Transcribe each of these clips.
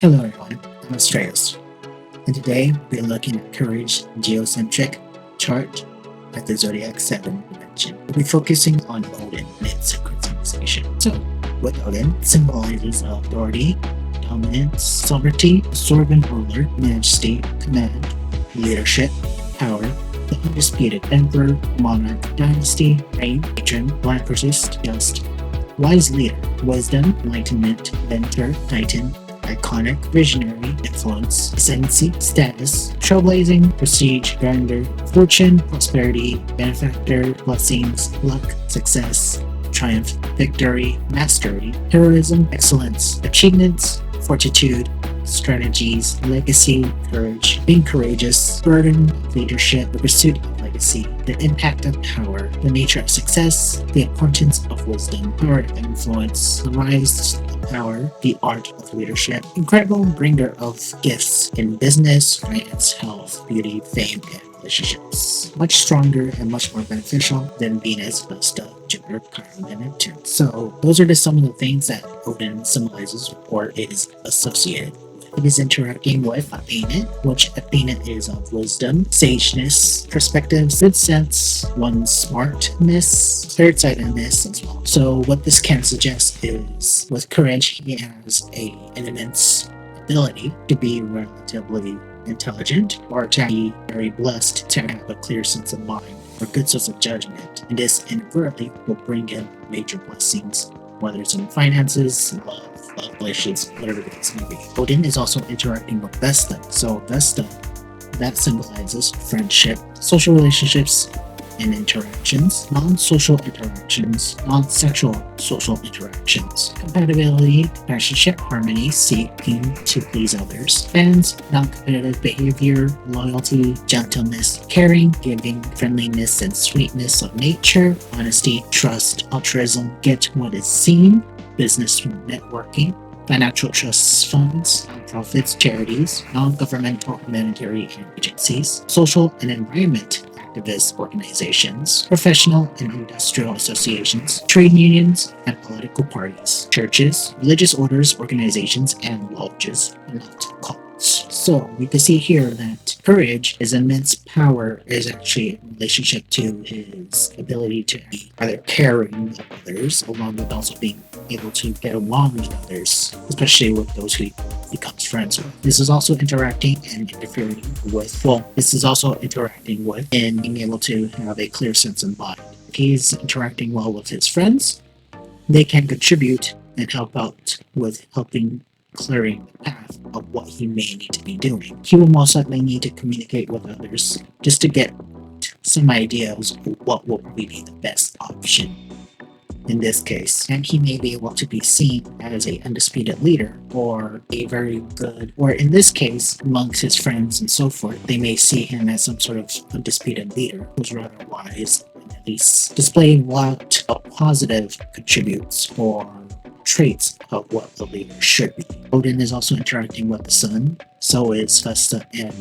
Hello everyone, I'm Astrology, and today we're looking at Courage geocentric chart at the Zodiac 7 dimension. We'll be focusing on Odin and its synchronization. So, with Odin symbolizes authority, dominance, sovereignty, sovereign ruler, majesty, command, leadership, power, the undisputed emperor, monarch, dynasty, reign, patron, blind persist, just, wise leader, wisdom, enlightenment, mentor, titan, iconic, visionary, influence, ascendancy, status, trailblazing, prestige, grandeur, fortune, prosperity, benefactor, blessings, luck, success, triumph, victory, mastery, heroism, excellence, achievements, fortitude, strategies, legacy, courage, being courageous, burden, leadership, the pursuit of legacy, the impact of power, the nature of success, the importance of wisdom, power of influence, the rise of power, the art of leadership, incredible bringer of gifts in business, finance, health, beauty, fame, and relationships. Much stronger and much more beneficial than Venus, Vesta, Jupiter, Chiron, and Neptune. So those are just some of the things that Odin symbolizes or is associated with. It is interacting with Athena, which Athena is of wisdom, sageness, perspectives, good sense, one's smartness, clear-sightedness as well. So what this can suggest is with courage, he has an immense ability to be relatively intelligent or to be very blessed to have a clear sense of mind or good sense of judgment. And this inadvertently will bring in major blessings, whether it's in finances, love, relationships, whatever the case may be. Odin is also interacting with Vesta. So Vesta, that symbolizes friendship, social relationships, and interactions, non-social interactions, non-sexual social interactions, compatibility, relationship harmony, seeking to please others, fans, non-competitive behavior, loyalty, gentleness, caring, giving, friendliness, and sweetness of nature, honesty, trust, altruism, get what is seen, business networking, financial trusts, funds, nonprofits, charities, non-governmental humanitarian agencies, social and environment activist organizations, professional and industrial associations, trade unions, and political parties, churches, religious orders, organizations, and lodges, not cults. So we can see here that courage, his immense power, is actually in relationship to his ability to be either caring of others, along with also being able to get along with others, especially with those who he becomes friends with. This is also interacting and interfering with, this is also interacting with and being able to have a clear sense of mind. If he's interacting well with his friends, they can contribute and help out with helping clearing the path of what he may need to be doing. He will most likely need to communicate with others just to get some ideas of what will be the best option in this case, and he may be able to be seen as a undisputed leader or a very good, or in this case amongst his friends and so forth, they may see him as some sort of undisputed leader who's rather wise and at least displaying what a positive contributes or traits of what the leader should be. Odin is also interacting with the sun, so is Vesta and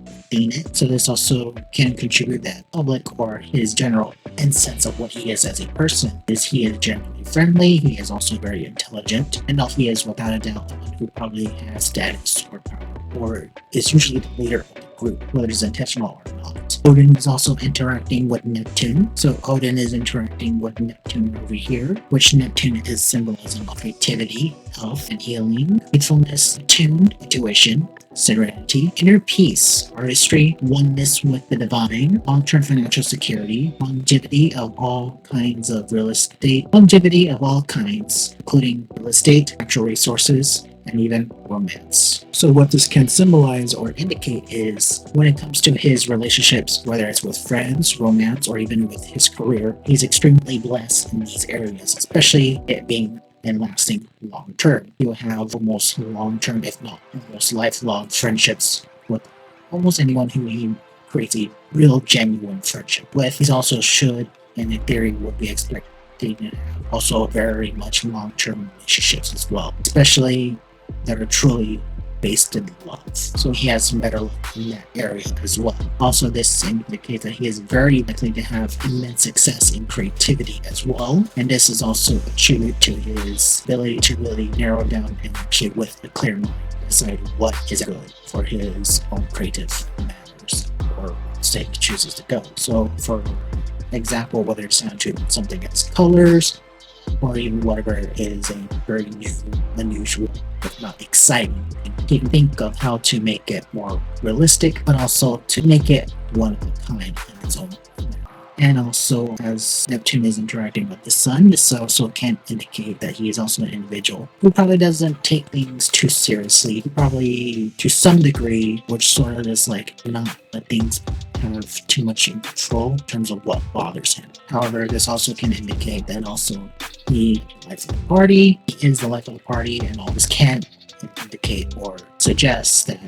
Athena. So this also can contribute that public or his general sense of what he is as a person. Is he is generally friendly, he is also very intelligent, and he is without a doubt the one who probably has status or power, or is usually the leader of the group, whether it's intentional or not. Odin is also interacting with Neptune. So Odin is interacting with Neptune over here, which Neptune is symbolizing creativity, health, and healing, faithfulness, attuned, intuition, serenity, inner peace, artistry, oneness with the divine, long-term financial security, longevity of all kinds of real estate, longevity of all kinds, including real estate, natural resources, and even romance. So what this can symbolize or indicate is when it comes to his relationships, whether it's with friends, romance, or even with his career, he's extremely blessed in these areas, especially it being and lasting long term. You'll have almost long term, if not almost lifelong friendships with almost anyone who he creates a real genuine friendship with. He also should, and in theory, would be expected to have also very much long term relationships as well, especially that are truly based in love. So he has better luck in that area as well. Also, this indicates that he is very likely to have immense success in creativity as well. And this is also attributed to his ability to really narrow down energy with a clear mind, decide what is good for his own creative matters or state he chooses to go. So, for example, whether it's down to something as colors or even whatever is a very new, unusual, if not exciting, he can think of how to make it more realistic, but also to make it one of a kind in its own. And also, as Neptune is interacting with the Sun, this also can indicate that he is also an individual who probably doesn't take things too seriously. He probably, to some degree, which sort of is like not let things have too much in control in terms of what bothers him. However, this also can indicate that also he likes the party, he is the life of the party, and all this can indicate or suggest that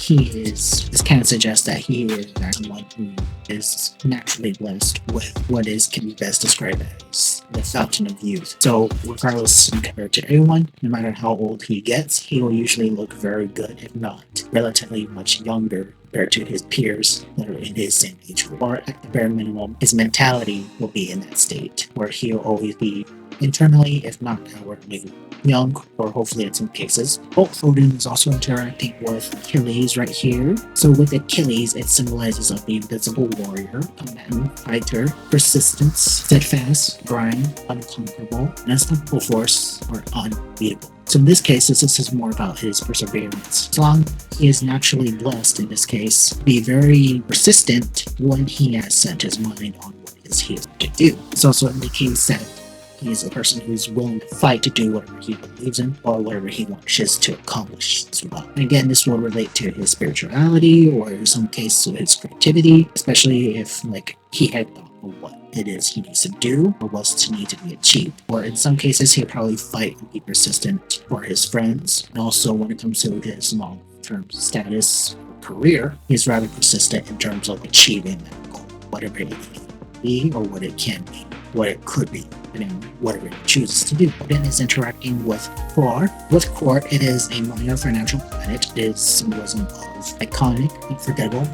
this can suggest that he is someone who is naturally blessed with what can be best described as the fountain of youth. So regardless, compared to everyone, no matter how old he gets, he will usually look very good, if not relatively much younger compared to his peers that are in his same age group. Or at the bare minimum, his mentality will be in that state where he'll always be internally, if not outwardly, young, or hopefully in some cases. Odin is also interacting with Achilles right here. So with Achilles, it symbolizes of the invisible warrior, combatant, fighter, persistence, steadfast, grind, unconquerable, unstoppable force, or unbeatable. So in this case, this is more about his perseverance. As long as he is naturally blessed in this case, be very persistent when he has set his mind on what it is he is to do. It's also indicates that he is a person who's willing to fight to do whatever he believes in or whatever he wishes to accomplish as well. And again, this will relate to his spirituality or in some cases to his creativity, especially if he had thought of what it is he needs to do or what's to need to be achieved. Or in some cases, he'll probably fight and be persistent for his friends. And also when it comes to his long-term status or career, he's rather persistent in terms of achieving that goal, whatever it may be or what it can be, what it could be, and whatever it chooses to do. Then is interacting with Quar. With Quar, it is a minor financial planet. It is symbolism of iconic, unforgettable,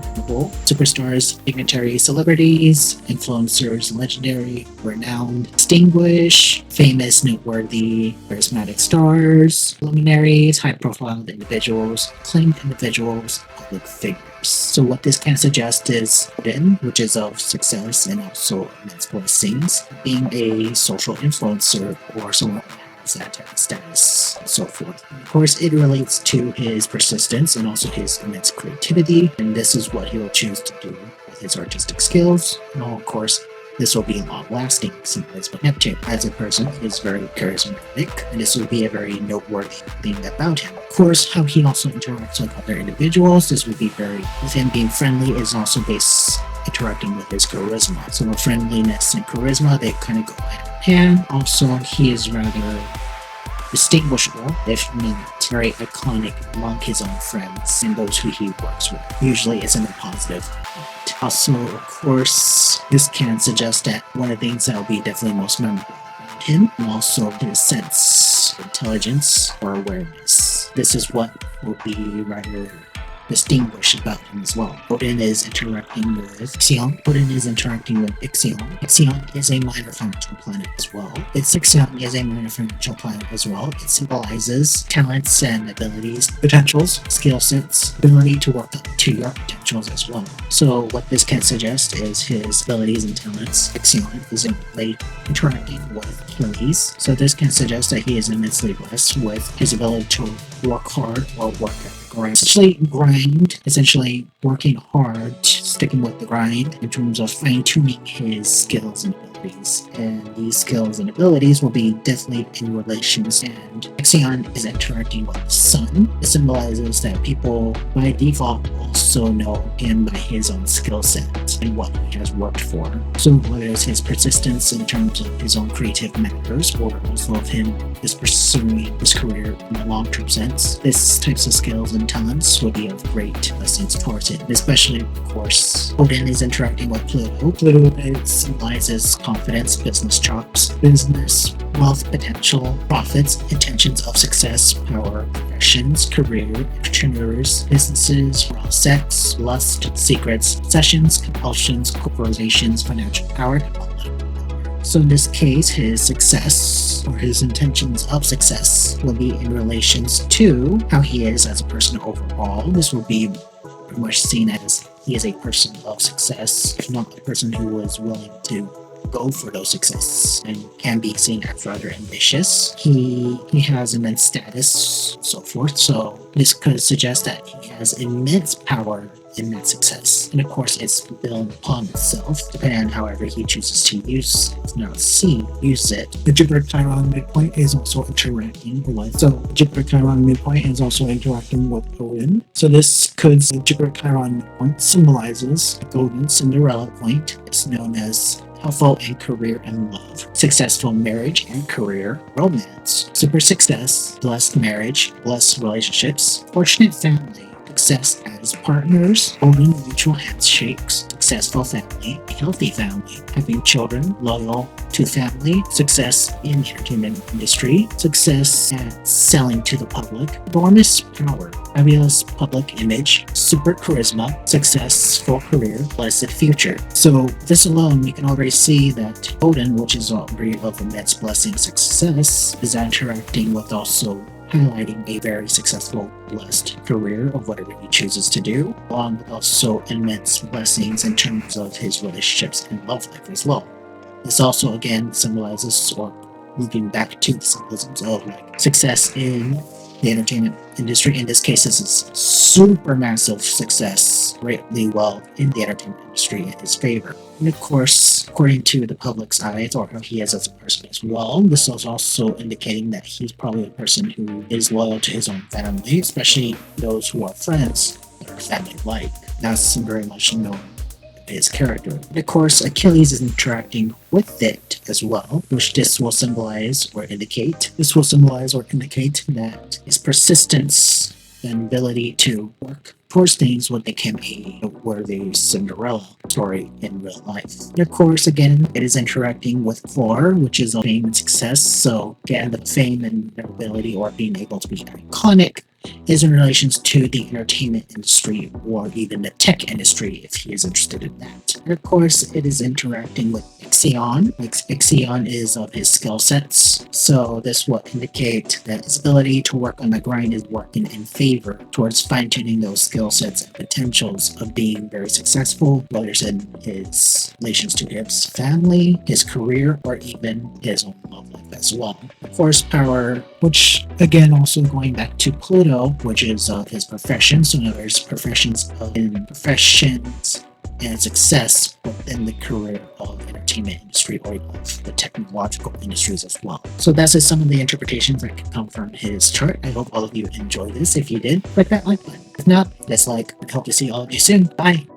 superstars, dignitaries, celebrities, influencers, legendary, renowned, distinguished, famous, noteworthy, charismatic stars, luminaries, high-profile individuals, acclaimed individuals, public figures. So what this can suggest is Odin, which is of success and also immense blessings, being a social influencer or someone who has that type of status and so forth. Of course, it relates to his persistence and also his immense creativity, and this is what he will choose to do with his artistic skills. And of course, this will be long-lasting, symbolized by Neptune. As a person, he is very charismatic, and this will be a very noteworthy thing about him. Of course, how he also interacts with other individuals, this will be with him being friendly is also based interacting with his charisma. So friendliness and charisma, they kind of go hand in hand. Also, he is rather distinguishable, if not very iconic among his own friends and those who he works with. Usually it's in a positive light. Also, of course, this can suggest that one of the things that will be definitely most memorable about him, and also his sense of intelligence or awareness. This is what will be rather distinguished about him as well. Odin is interacting with Ixion. Odin is interacting with Ixion. Ixion is a minor financial planet as well. Ixion is a minor financial planet as well. It symbolizes talents and abilities, potentials, skill sets, ability to work up to your potentials as well. So what this can suggest is his abilities and talents. Ixion is interacting with Achilles. So this can suggest that he is immensely blessed with his ability to work hard or work at the grind. Essentially working hard, sticking with the grind in terms of fine-tuning his skills and abilities. And these skills and abilities will be definitely in relations. And Ixion is interacting with the Sun. It symbolizes that people by default also know him by his own skill set and what he has worked for. So whether it's his persistence in terms of his own creative matters or also of him just pursuing his career in a long-term sense, this types of skills and talents will be of great blessings towards him. Especially, of course, Odin is interacting with Pluto. Pluto symbolizes confidence, business chops, business, wealth potential, profits, intentions of success, power, passions, career, entrepreneurs, businesses, raw sex, lust, secrets, obsessions, compulsions, corporations, financial power, and political power. So in this case, his success or his intentions of success will be in relations to how he is as a person overall. This will be pretty much seen as he is a person of success, not a person who is willing to go for those successes and can be seen as rather ambitious. He has immense status, so forth. So this could suggest that he has immense power in that success. And of course, it's built upon itself, depending on however he chooses to use it. The Jupiter-Chiron midpoint is also interacting with Odin. So this could Jupiter-Chiron midpoint symbolizes the golden Cinderella point. It's known as helpful in career and love, successful marriage and career, romance, super success, blessed marriage, blessed relationships, fortunate family, success as partners, owning mutual handshakes, successful family, healthy family, having children, loyal to family, success in the entertainment industry, success at selling to the public, enormous power, fabulous public image, super charisma, successful career, blessed future. So this alone, you can already see that Odin, which is already of immense blessing success, is interacting with also highlighting a very successful, blessed career of whatever he chooses to do, along with also immense blessings in terms of his relationships and love life as well. This also again symbolizes, or moving back to the symbolisms of like success in the entertainment industry. In this case, this is super massive success, greatly well in the entertainment industry in his favor. And of course, according to the public's eyes, or how he is as a person as well, this is also indicating that he's probably a person who is loyal to his own family, especially those who are friends that are family-like. That's very much known his character. And of course, Achilles is interacting with it as well, which this will symbolize or indicate that his persistence and ability to work towards things would make him a worthy Cinderella story in real life. And of course, again, it is interacting with Thor, which is fame and success. So again, the fame and ability or being able to be iconic is in relations to the entertainment industry or even the tech industry if he is interested in that. And of course, it is interacting with Ixion. Ixion is of his skill sets, so this will indicate that his ability to work on the grind is working in favor towards fine-tuning those skill sets and potentials of being very successful, whether it's in his relations to his family, his career, or even his own love life as well. Of course, power, which again also going back to Pluto, which is his profession. So there's professions and success within the career of entertainment industry or of the technological industries as well. So that's just some of the interpretations that can come from his chart. I hope all of you enjoyed this. If you did, click that like button. If not, dislike. I hope to see all of you soon. Bye.